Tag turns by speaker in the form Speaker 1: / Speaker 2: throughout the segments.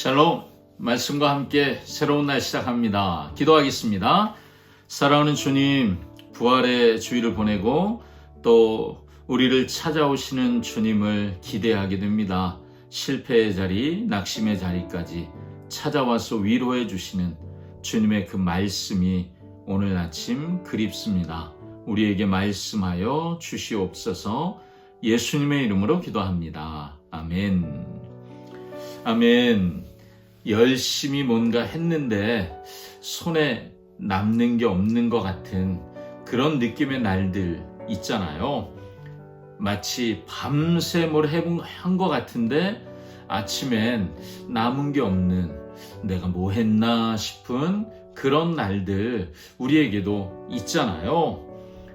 Speaker 1: 샬롬, 말씀과 함께 새로운 날 시작합니다. 기도하겠습니다. 사랑하는 주님, 부활의 주일을 보내고 또 우리를 찾아오시는 주님을 기대하게 됩니다. 실패의 자리, 낙심의 자리까지 찾아와서 위로해 주시는 주님의 그 말씀이 오늘 아침 그립습니다. 우리에게 말씀하여 주시옵소서. 예수님의 이름으로 기도합니다. 아멘. 아멘. 열심히 뭔가 했는데 손에 남는 게 없는 것 같은 그런 느낌의 날들 있잖아요. 마치 밤새 뭘 한 것 같은데 아침엔 남은 게 없는, 내가 뭐 했나 싶은 그런 날들 우리에게도 있잖아요.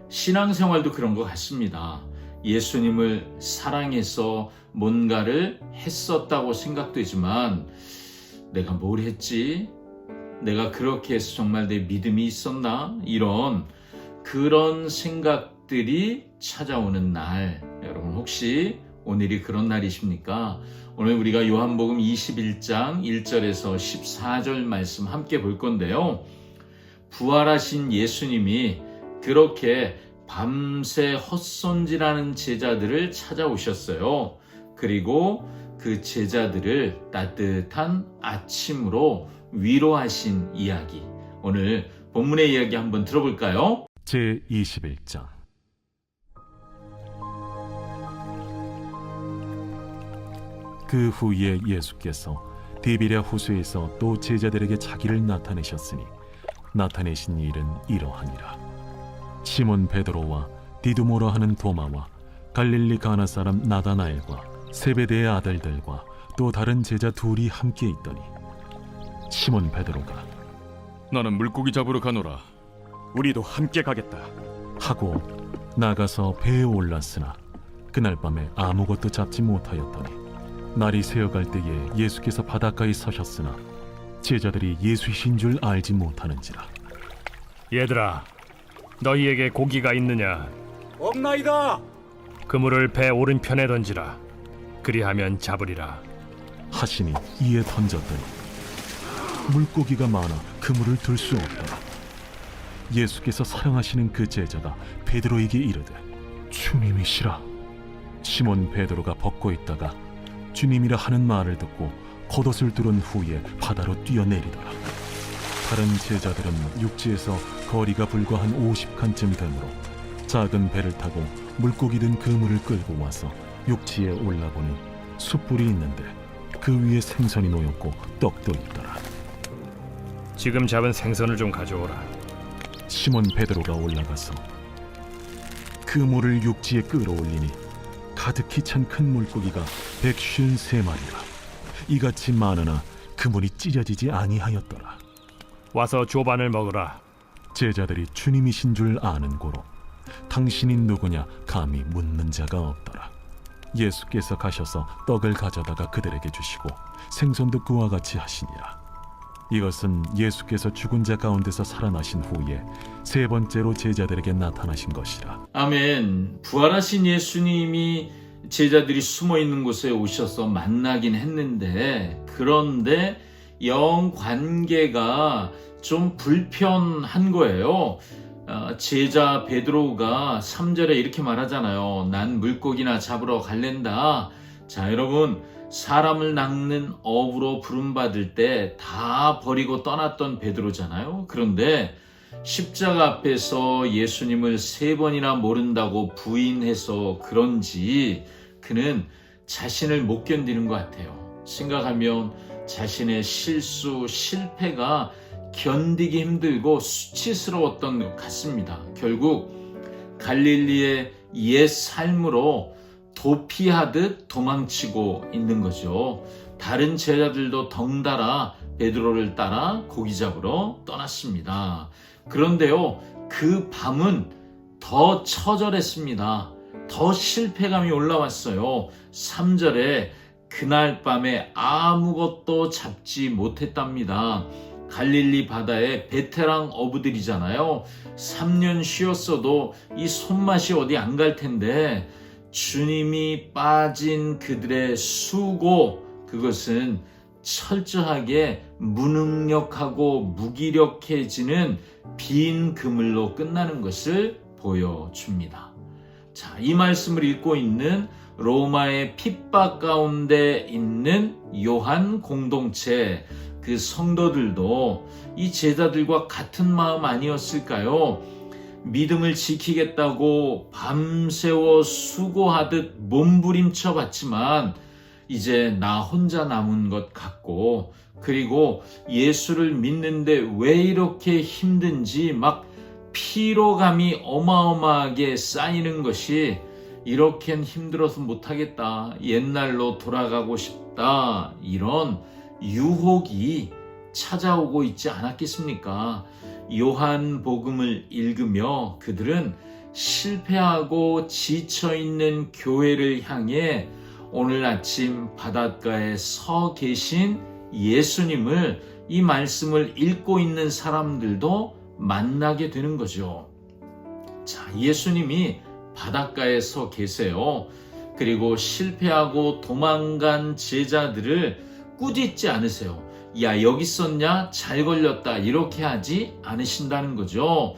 Speaker 1: 신앙생활도 그런 것 같습니다. 예수님을 사랑해서 뭔가를 했었다고 생각되지만 내가 뭘 했지? 내가 그렇게 해서 정말 내 믿음이 있었나? 그런 생각들이 찾아오는 날, 여러분 혹시 오늘이 그런 날이십니까? 오늘 우리가 요한복음 21장 1절에서 14절 말씀 함께 볼 건데요. 부활하신 예수님이 그렇게 밤새 헛손질하는 제자들을 찾아오셨어요. 그리고 그 제자들을 따뜻한 아침으로 위로하신 이야기, 오늘 본문의 이야기 한번 들어볼까요?
Speaker 2: 제21장. 그 후에 예수께서 디비랴 호수에서 또 제자들에게 자기를 나타내셨으니 나타내신 일은 이러하니라. 시몬 베드로와 디두모라 하는 도마와 갈릴리 가나 사람 나다나엘과 세베대의 아들들과 또 다른 제자 둘이 함께 있더니 시몬 베드로가
Speaker 3: 나는 물고기 잡으러 가노라.
Speaker 4: 우리도 함께 가겠다
Speaker 2: 하고 나가서 배에 올랐으나 그날 밤에 아무것도 잡지 못하였더니 날이 새어갈 때에 예수께서 바닷가에 서셨으나 제자들이 예수이신 줄 알지 못하는지라.
Speaker 5: 얘들아, 너희에게 고기가 있느냐?
Speaker 4: 없나이다.
Speaker 5: 그물을 배 오른편에 던지라. 그리하면 잡으리라.
Speaker 2: 하시니 이에 던졌더니 물고기가 많아 그물을 들 수 없더라. 예수께서 사랑하시는 그 제자가 베드로에게 이르되 주님이시라. 시몬 베드로가 벗고 있다가 주님이라 하는 말을 듣고 겉옷을 두른 후에 바다로 뛰어내리더라. 다른 제자들은 육지에서 거리가 불과 한 50칸쯤 되므로 작은 배를 타고 물고기 든 그물을 끌고 와서 육지에 올라보니 숯불이 있는데 그 위에 생선이 놓였고 떡도 있더라.
Speaker 5: 지금 잡은 생선을 좀 가져오라.
Speaker 2: 시몬 베드로가 올라가서 그물을 육지에 끌어올리니 가득히 찬 큰 물고기가 153마리라. 이같이 많으나 그물이 찢어지지 아니하였더라.
Speaker 5: 와서 조반을 먹으라.
Speaker 2: 제자들이 주님이신 줄 아는 고로 당신이 누구냐 감히 묻는 자가 없더라. 예수께서 가셔서 떡을 가져다가 그들에게 주시고 생선도 그와 같이 하시니라. 이것은 예수께서 죽은 자 가운데서 살아나신 후에 세 번째로 제자들에게 나타나신 것이라.
Speaker 1: 아멘. 부활하신 예수님이 제자들이 숨어 있는 곳에 오셔서 만나긴 했는데, 그런데 영 관계가 좀 불편한 거예요. 제자 베드로가 3절에 이렇게 말하잖아요. 난 물고기나 잡으러 갈랜다. 자, 여러분, 사람을 낚는 어부로 부름받을 때 다 버리고 떠났던 베드로잖아요. 그런데 십자가 앞에서 예수님을 3번이나 모른다고 부인해서 그런지 그는 자신을 못 견디는 것 같아요. 생각하면 자신의 실수, 실패가 견디기 힘들고 수치스러웠던 것 같습니다. 결국 갈릴리의 옛 삶으로 도피하듯 도망치고 있는 거죠. 다른 제자들도 덩달아 베드로를 따라 고기 잡으러 떠났습니다. 그런데요, 그 밤은 더 처절했습니다. 더 실패감이 올라왔어요. 3절에 그날 밤에 아무것도 잡지 못했답니다. 갈릴리 바다의 베테랑 어부들이잖아요. 3년 쉬었어도 이 손맛이 어디 안 갈 텐데 주님이 빠진 그들의 수고, 그것은 철저하게 무능력하고 무기력해지는 빈 그물로 끝나는 것을 보여줍니다. 자, 이 말씀을 읽고 있는 로마의 핍박 가운데 있는 요한 공동체 그 성도들도 이 제자들과 같은 마음 아니었을까요? 믿음을 지키겠다고 밤새워 수고하듯 몸부림쳐 봤지만 이제 나 혼자 남은 것 같고, 그리고 예수를 믿는데 왜 이렇게 힘든지 막 피로감이 어마어마하게 쌓이는 것이, 이렇게는 힘들어서 못하겠다, 옛날로 돌아가고 싶다, 이런 유혹이 찾아오고 있지 않았겠습니까? 요한복음을 읽으며 그들은 실패하고 지쳐있는 교회를 향해 오늘 아침 바닷가에 서 계신 예수님을, 이 말씀을 읽고 있는 사람들도 만나게 되는 거죠. 자, 예수님이 바닷가에 서 계세요. 그리고 실패하고 도망간 제자들을 꾸짖지 않으세요. 야, 여기 있었냐? 잘 걸렸다. 이렇게 하지 않으신다는 거죠.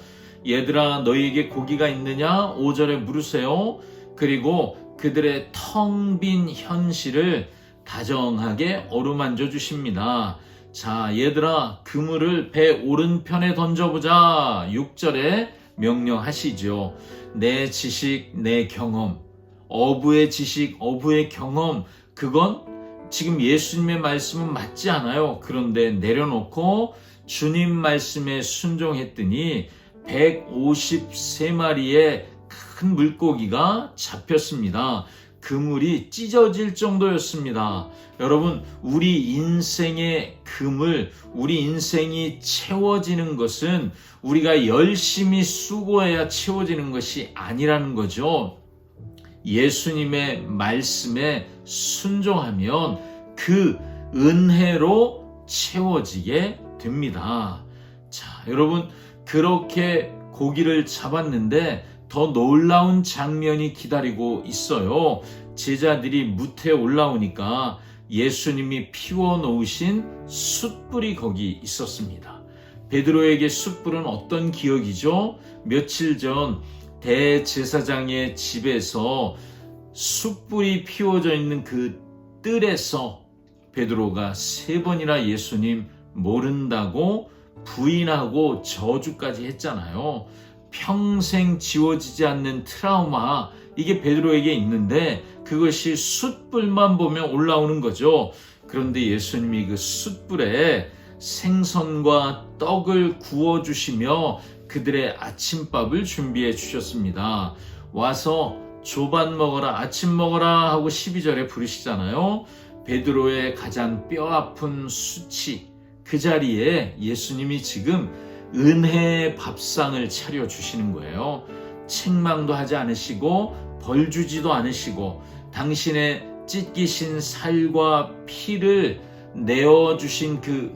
Speaker 1: 얘들아, 너희에게 고기가 있느냐? 5절에 물으세요. 그리고 그들의 텅 빈 현실을 다정하게 어루만져 주십니다. 자, 얘들아, 그물을 배 오른편에 던져보자. 6절에 명령하시죠. 내 지식, 내 경험, 어부의 지식, 어부의 경험, 그건 지금 예수님의 말씀은 맞지 않아요. 그런데 내려놓고 주님 말씀에 순종했더니 153마리의 큰 물고기가 잡혔습니다. 그물이 찢어질 정도였습니다. 여러분, 우리 인생의 그물, 우리 인생이 채워지는 것은 우리가 열심히 수고해야 채워지는 것이 아니라는 거죠. 예수님의 말씀에 순종하면 그 은혜로 채워지게 됩니다. 자, 여러분, 그렇게 고기를 잡았는데 더 놀라운 장면이 기다리고 있어요. 제자들이 무태에 올라오니까 예수님이 피워 놓으신 숯불이 거기 있었습니다. 베드로에게 숯불은 어떤 기억이죠? 며칠 전 대제사장의 집에서 숯불이 피워져 있는 그 뜰에서 베드로가 3번이나 예수님 모른다고 부인하고 저주까지 했잖아요. 평생 지워지지 않는 트라우마, 이게 베드로에게 있는데 그것이 숯불만 보면 올라오는 거죠. 그런데 예수님이 그 숯불에 생선과 떡을 구워주시며 그들의 아침밥을 준비해 주셨습니다. 와서 조반 먹어라, 아침 먹어라 하고 12절에 부르시잖아요. 베드로의 가장 뼈아픈 수치, 그 자리에 예수님이 지금 은혜의 밥상을 차려주시는 거예요. 책망도 하지 않으시고 벌 주지도 않으시고 당신의 찢기신 살과 피를 내어주신 그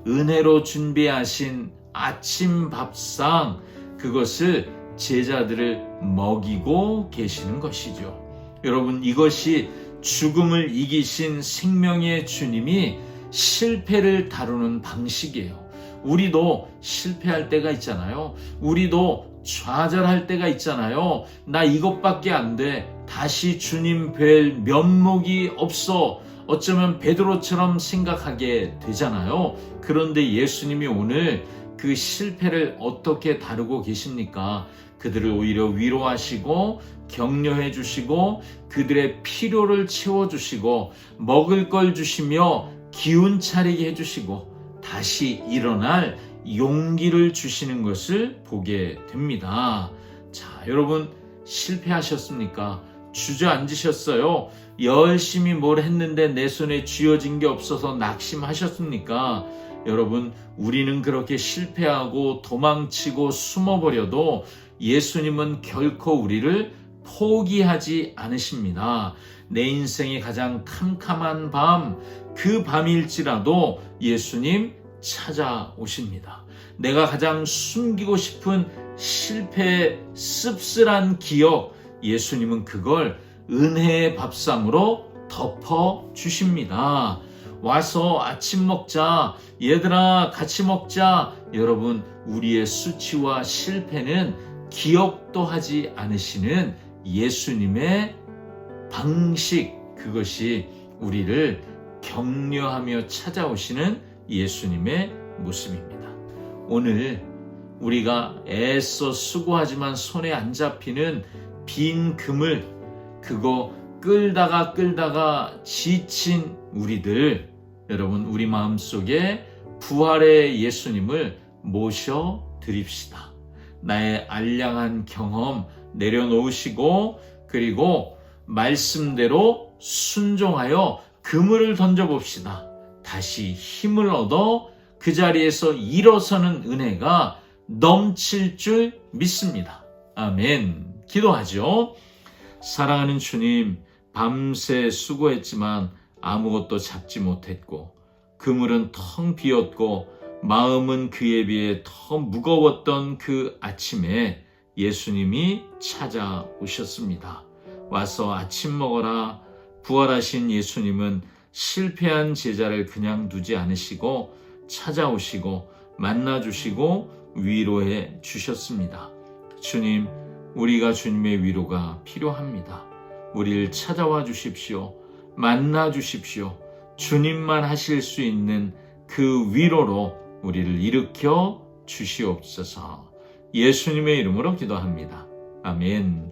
Speaker 1: 은혜로 준비하신 아침 밥상, 그것을 제자들을 먹이고 계시는 것이죠. 여러분, 이것이 죽음을 이기신 생명의 주님이 실패를 다루는 방식이에요. 우리도 실패할 때가 있잖아요. 우리도 좌절할 때가 있잖아요. 나 이것밖에 안 돼. 다시 주님 뵐 면목이 없어. 어쩌면 베드로처럼 생각하게 되잖아요. 그런데 예수님이 오늘 그 실패를 어떻게 다루고 계십니까? 그들을 오히려 위로하시고 격려해 주시고 그들의 필요를 채워주시고 먹을 걸 주시며 기운 차리게 해주시고 다시 일어날 용기를 주시는 것을 보게 됩니다. 자, 여러분, 실패하셨습니까? 주저앉으셨어요? 열심히 뭘 했는데 내 손에 쥐어진 게 없어서 낙심하셨습니까? 여러분, 우리는 그렇게 실패하고 도망치고 숨어버려도 예수님은 결코 우리를 포기하지 않으십니다. 내 인생의 가장 캄캄한 밤, 그 밤일지라도 예수님 찾아오십니다. 내가 가장 숨기고 싶은 실패의 씁쓸한 기억, 예수님은 그걸 은혜의 밥상으로 덮어주십니다. 와서 아침 먹자. 얘들아 같이 먹자. 여러분, 우리의 수치와 실패는 기억도 하지 않으시는 예수님의 방식, 그것이 우리를 격려하며 찾아오시는 예수님의 모습입니다. 오늘 우리가 애써 수고하지만 손에 안 잡히는 빈 그물, 그거 끌다가 지친 우리들, 여러분, 우리 마음속에 부활의 예수님을 모셔 드립시다. 나의 알량한 경험 내려놓으시고, 그리고 말씀대로 순종하여 그물을 던져봅시다. 다시 힘을 얻어 그 자리에서 일어서는 은혜가 넘칠 줄 믿습니다. 아멘. 기도하죠. 사랑하는 주님, 밤새 수고했지만 아무것도 잡지 못했고, 그물은 텅 비었고, 마음은 그에 비해 더 무거웠던 그 아침에 예수님이 찾아오셨습니다. 와서 아침 먹어라. 부활하신 예수님은 실패한 제자를 그냥 두지 않으시고 찾아오시고 만나주시고 위로해 주셨습니다. 주님, 우리가 주님의 위로가 필요합니다. 우리를 찾아와 주십시오. 만나 주십시오. 주님만 하실 수 있는 그 위로로 우리를 일으켜 주시옵소서. 예수님의 이름으로 기도합니다. 아멘.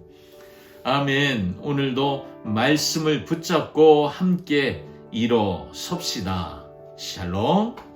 Speaker 1: 아멘. 오늘도 말씀을 붙잡고 함께 일어섭시다. 샬롬.